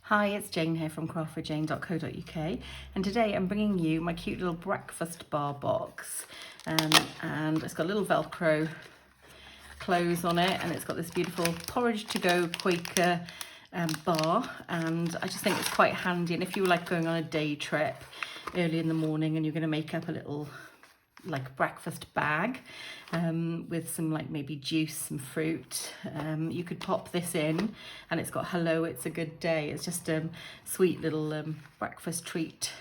Hi, it's Jane here from craftwithjayne.co.uk, and today I'm bringing you my cute little breakfast bar box, and it's got a little Velcro close on it, and it's got this beautiful porridge to go Quaker bar, and I just think it's quite handy. And if you were like going on a day trip early in the morning and you're going to make up a little like breakfast bag with some like maybe juice, some fruit, you could pop this in, and it's got hello, it's a good day. It's just a sweet little breakfast treat,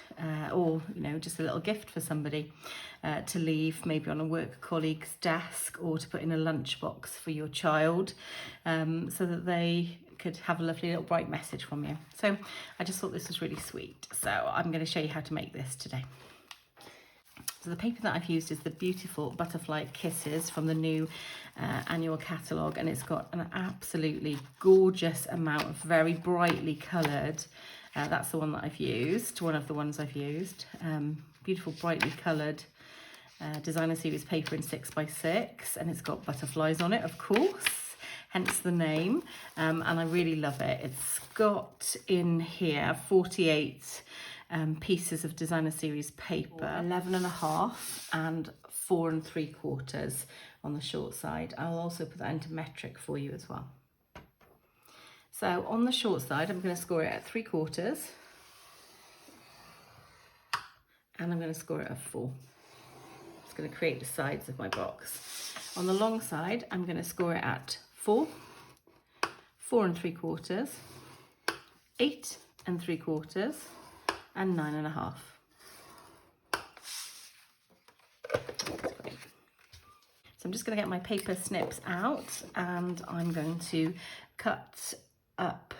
or you know, just a little gift for somebody to leave maybe on a work colleague's desk, or to put in a lunchbox for your child, so that they could have a lovely little bright message from you. So I just thought this was really sweet, so I'm going to show you how to make this today. So the paper that I've used is the beautiful Butterfly Kisses from the new annual catalogue, and it's got an absolutely gorgeous amount of very brightly coloured, that's the one that I've used, one of the ones I've used, beautiful brightly coloured designer series paper in 6x6, and it's got butterflies on it, of course, hence the name, and I really love it. It's got in here 48 pieces of designer series paper, 11.5 and 4 3/4 on the short side. I'll also put that into metric for you as well. So on the short side, I'm going to score it at 3/4, and I'm going to score it at 4. It's going to create the sides of my box. On the long side, I'm going to score it at 4, 4 3/4, 8 3/4, and 9.5. So I'm just going to get my paper snips out, and I'm going to cut up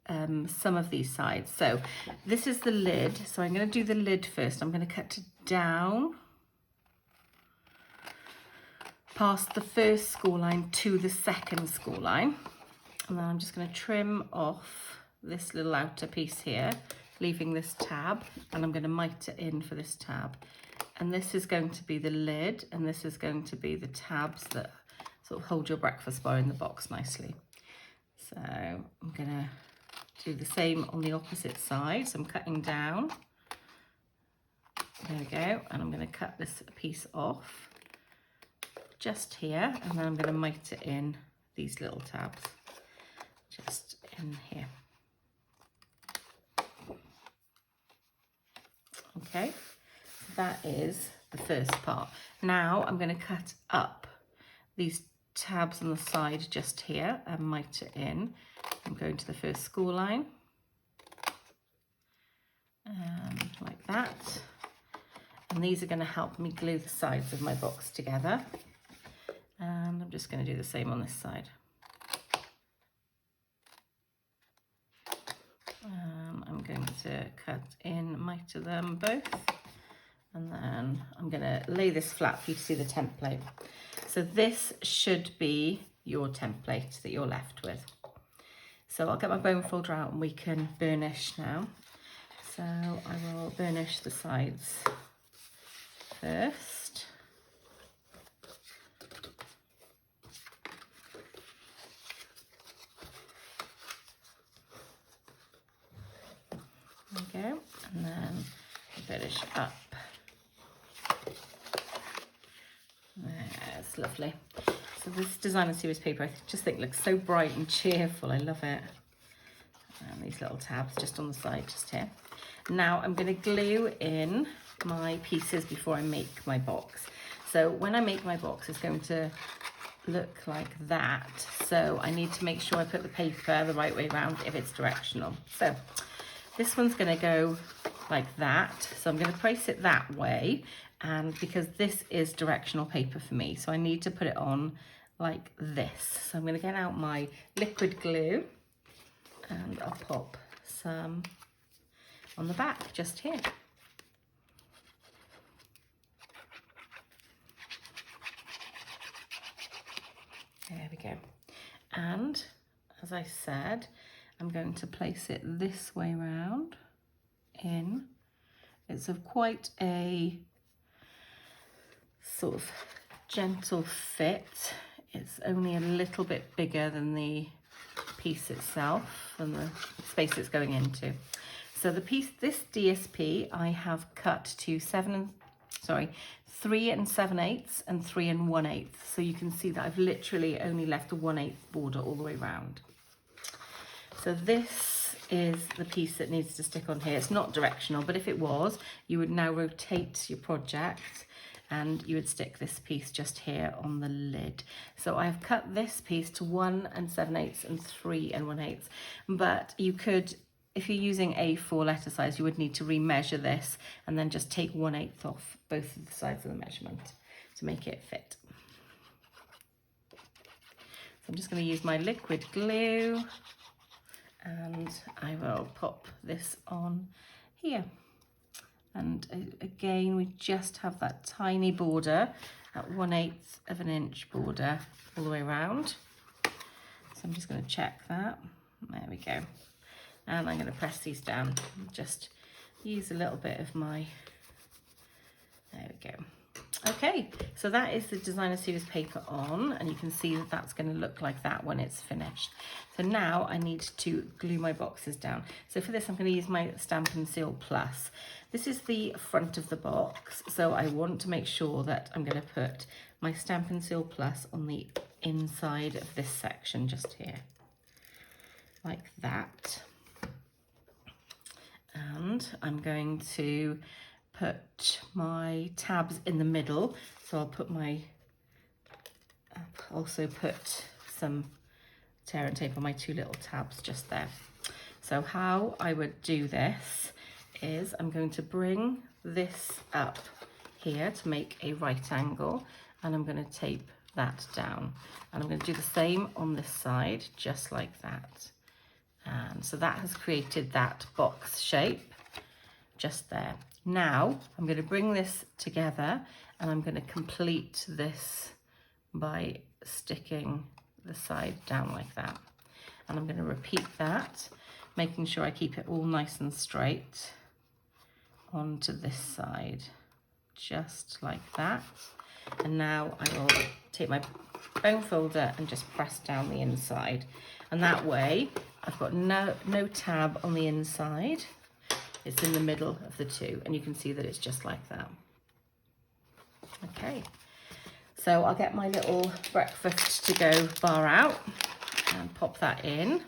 some of these sides. So this is the lid, so I'm going to do the lid first. I'm going to cut down past the first score line to the second score line, and then I'm just going to trim off this little outer piece here, leaving this tab, and I'm going to mite it in for this tab. And this is going to be the lid, and this is going to be the tabs that sort of hold your breakfast bar in the box nicely. So I'm going to do the same on the opposite side. So I'm cutting down. There we go. And I'm going to cut this piece off just here, and then I'm going to mite it in these little tabs just in here. Okay, that is the first part. Now I'm going to cut up these tabs on the side just here and mite it in. I'm going to the first score line, like that. And these are going to help me glue the sides of my box together. And I'm just going to do the same on this side. I'm going to cut in, mite them both, and then I'm going to lay this flat for you to see the template. So this should be your template that you're left with. So I'll get my bone folder out and we can burnish now. So I will burnish the sides first. There we go, and then finish up. That's lovely. So this designer series paper, I just think looks so bright and cheerful. I love it. And these little tabs just on the side, just here. Now I'm going to glue in my pieces before I make my box. So when I make my box, it's going to look like that. So I need to make sure I put the paper the right way around if it's directional. So this one's going to go like that, so I'm going to place it that way, and because this is directional paper for me, so I need to put it on like this. So I'm going to get out my liquid glue, and I'll pop some on the back just here. There we go. And as I said, I'm going to place it this way round in. It's of quite a sort of gentle fit. It's only a little bit bigger than the piece itself and the space it's going into. So the piece, this DSP, I have cut to 3 7/8 and 3 1/8. So you can see that I've literally only left a 1/8 border all the way around. So this is the piece that needs to stick on here. It's not directional, but if it was, you would now rotate your project and you would stick this piece just here on the lid. So I've cut this piece to 1 7/8 and 3 1/8, but you could, if you're using A4 letter size, you would need to remeasure this and then just take 1/8 off both of the sides of the measurement to make it fit. So I'm just going to use my liquid glue and I will pop this on here. And again, we just have that tiny border at 1/8 of an inch border all the way around. So I'm just going to check that. There we go. And I'm going to press these down. Just use a little bit of my, there we go. Okay, so that is the designer series paper on, and you can see that that's going to look like that when it's finished. So now I need to glue my boxes down. So for this, I'm going to use my Stampin' Seal Plus. This is the front of the box, so I want to make sure that I'm going to put my Stampin' Seal Plus on the inside of this section just here, like that. And I'm going to put my tabs in the middle, so I'll put also put some tear and tape on my 2 little tabs just there. So how I would do this is I'm going to bring this up here to make a right angle, and I'm going to tape that down, and I'm going to do the same on this side just like that. And so that has created that box shape just there. Now I'm going to bring this together and I'm going to complete this by sticking the side down like that. And I'm going to repeat that, making sure I keep it all nice and straight onto this side, just like that. And now I will take my bone folder and just press down the inside. And that way I've got no tab on the inside. It's in the middle of the two, and you can see that it's just like that. Okay, so I'll get my little breakfast to go bar out and pop that in.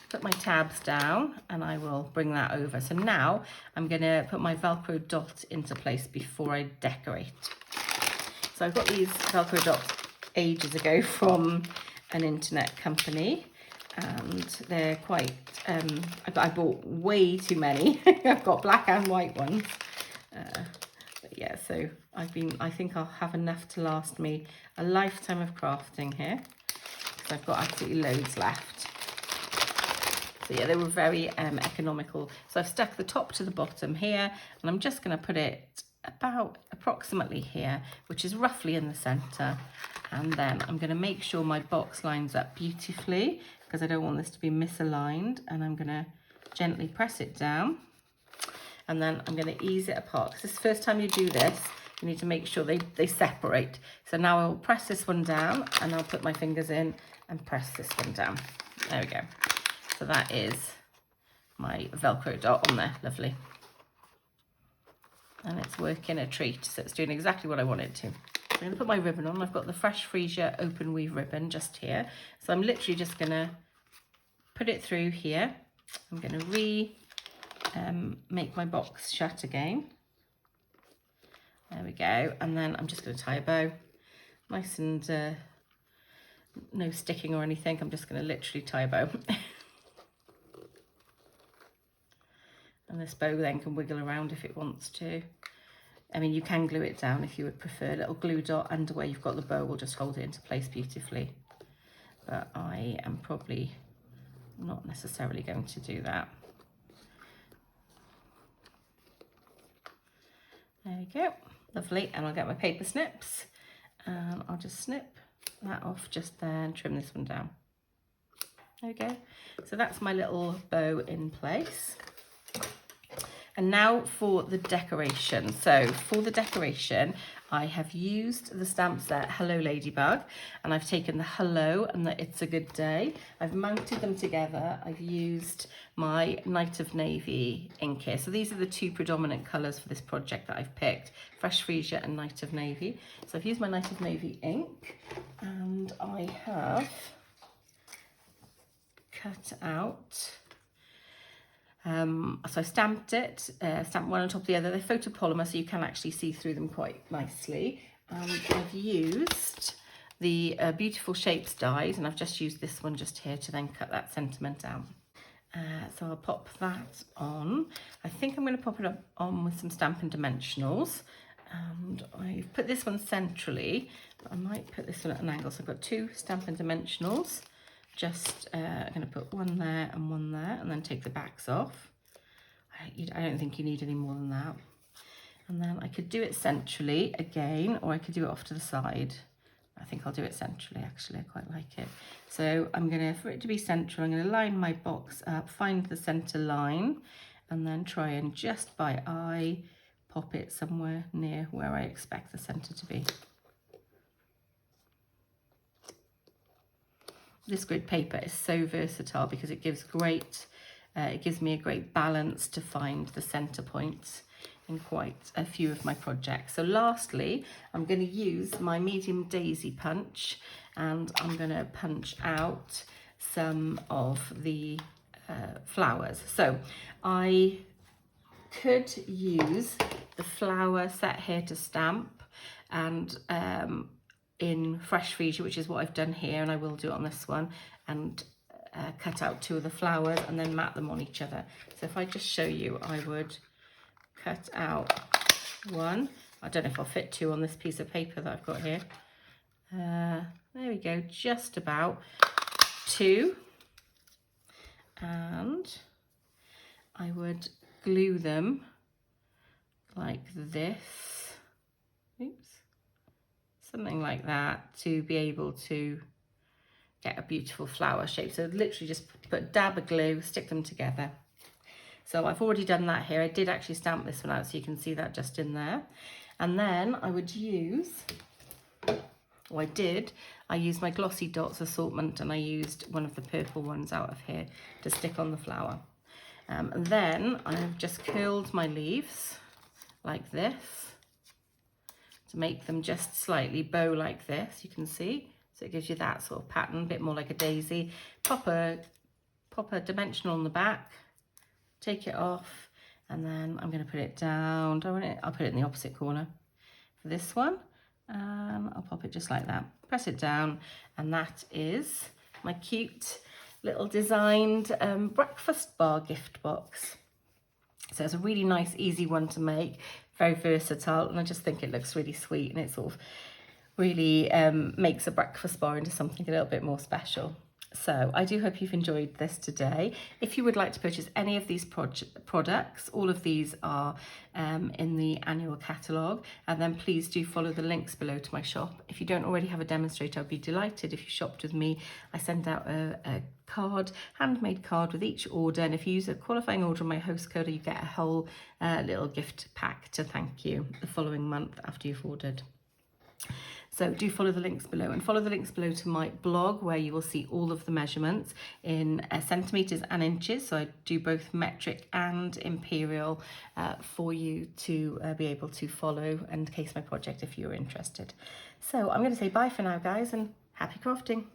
Put my tabs down and I will bring that over. So now I'm going to put my Velcro dot into place before I decorate. So I've got these Velcro dots ages ago from an internet company, and they're quite, I bought way too many. I've got black and white ones. But yeah, so I think I'll have enough to last me a lifetime of crafting here, because I've got absolutely loads left. So yeah, they were very economical. So I've stuck the top to the bottom here, and I'm just going to put it about approximately here, which is roughly in the center. And then I'm going to make sure my box lines up beautifully, because I don't want this to be misaligned. And I'm going to gently press it down, and then I'm going to ease it apart, because this is the first time you do this, you need to make sure they separate. So now I'll press this one down, and I'll put my fingers in and press this one down. There we go. So that is my Velcro dot on there, lovely. And it's working a treat, so it's doing exactly what I want it to. I'm going to put my ribbon on. I've got the Fresh Freesia open weave ribbon just here. So I'm literally just going to put it through here. I'm going to make my box shut again. There we go. And then I'm just going to tie a bow. Nice and no sticking or anything. I'm just going to literally tie a bow. And this bow then can wiggle around if it wants to. I mean, you can glue it down if you would prefer. A little glue dot under where you've got the bow will just hold it into place beautifully. But I am probably not necessarily going to do that. There we go. Lovely. And I'll get my paper snips. And I'll just snip that off just there and trim this one down. There we go. So that's my little bow in place. And now for the decoration. So for the decoration, I have used the stamp set Hello Ladybug, and I've taken the hello and the it's a good day. I've mounted them together. I've used my Night of Navy ink here. So these are the two predominant colours for this project that I've picked, Fresh Freesia and Night of Navy. So I've used my Night of Navy ink, and I have cut out, so I stamped it, stamped one on top of the other. They're photopolymer, so you can actually see through them quite nicely. And I've used the Beautiful Shapes dies, and I've just used this one just here to then cut that sentiment out. So I'll pop that on. I think I'm going to pop it on with some Stampin' Dimensionals. And I've put this one centrally, but I might put this one at an angle. So I've got two Stampin' Dimensionals. Just I'm going to put one there, and then take the backs off. I don't think you need any more than that. And then I could do it centrally again, or I could do it off to the side. I think I'll do it centrally, actually. I quite like it. So I'm going to, for it to be central, I'm going to line my box up, find the center line, and then try and just by eye pop it somewhere near where I expect the center to be. This grid paper is so versatile because it gives me a great balance to find the center points in quite a few of my projects. So lastly, I'm going to use my medium daisy punch, and I'm going to punch out some of the flowers. So I could use the flower set here to stamp, and in Fresh Freesia, which is what I've done here, and I will do it on this one, and cut out two of the flowers and then mat them on each other. So if I just show you, I would cut out one. I don't know if I'll fit two on this piece of paper that I've got here. There we go, just about two. And I would glue them like this. Oops. Something like that, to be able to get a beautiful flower shape. So literally just put a dab of glue, stick them together. So I've already done that here. I did actually stamp this one out, so you can see that just in there. And then I would use, I used my Glossy Dots assortment, and I used one of the purple ones out of here to stick on the flower. And then I've just curled my leaves like this, to make them just slightly bow like this, you can see. So it gives you that sort of pattern, a bit more like a daisy. Pop a dimensional on the back, take it off, and then I'm going to put it down. I'll put it in the opposite corner for this one, and I'll pop it just like that. Press it down, and that is my cute little designed breakfast bar gift box. So it's a really nice, easy one to make, very versatile, and I just think it looks really sweet, and it sort of really makes a breakfast bar into something a little bit more special. So I do hope you've enjoyed this today. If you would like to purchase any of these products, all of these are in the annual catalogue, and then please do follow the links below to my shop. If you don't already have a demonstrator, I'd be delighted if you shopped with me. I send out a card, handmade card with each order, and if you use a qualifying order on my host code, you get a whole little gift pack to thank you the following month after you've ordered. So do follow the links below, and follow the links below to my blog, where you will see all of the measurements in centimetres and inches. So I do both metric and imperial for you to be able to follow and case my project if you're interested. So I'm going to say bye for now, guys, and happy crafting.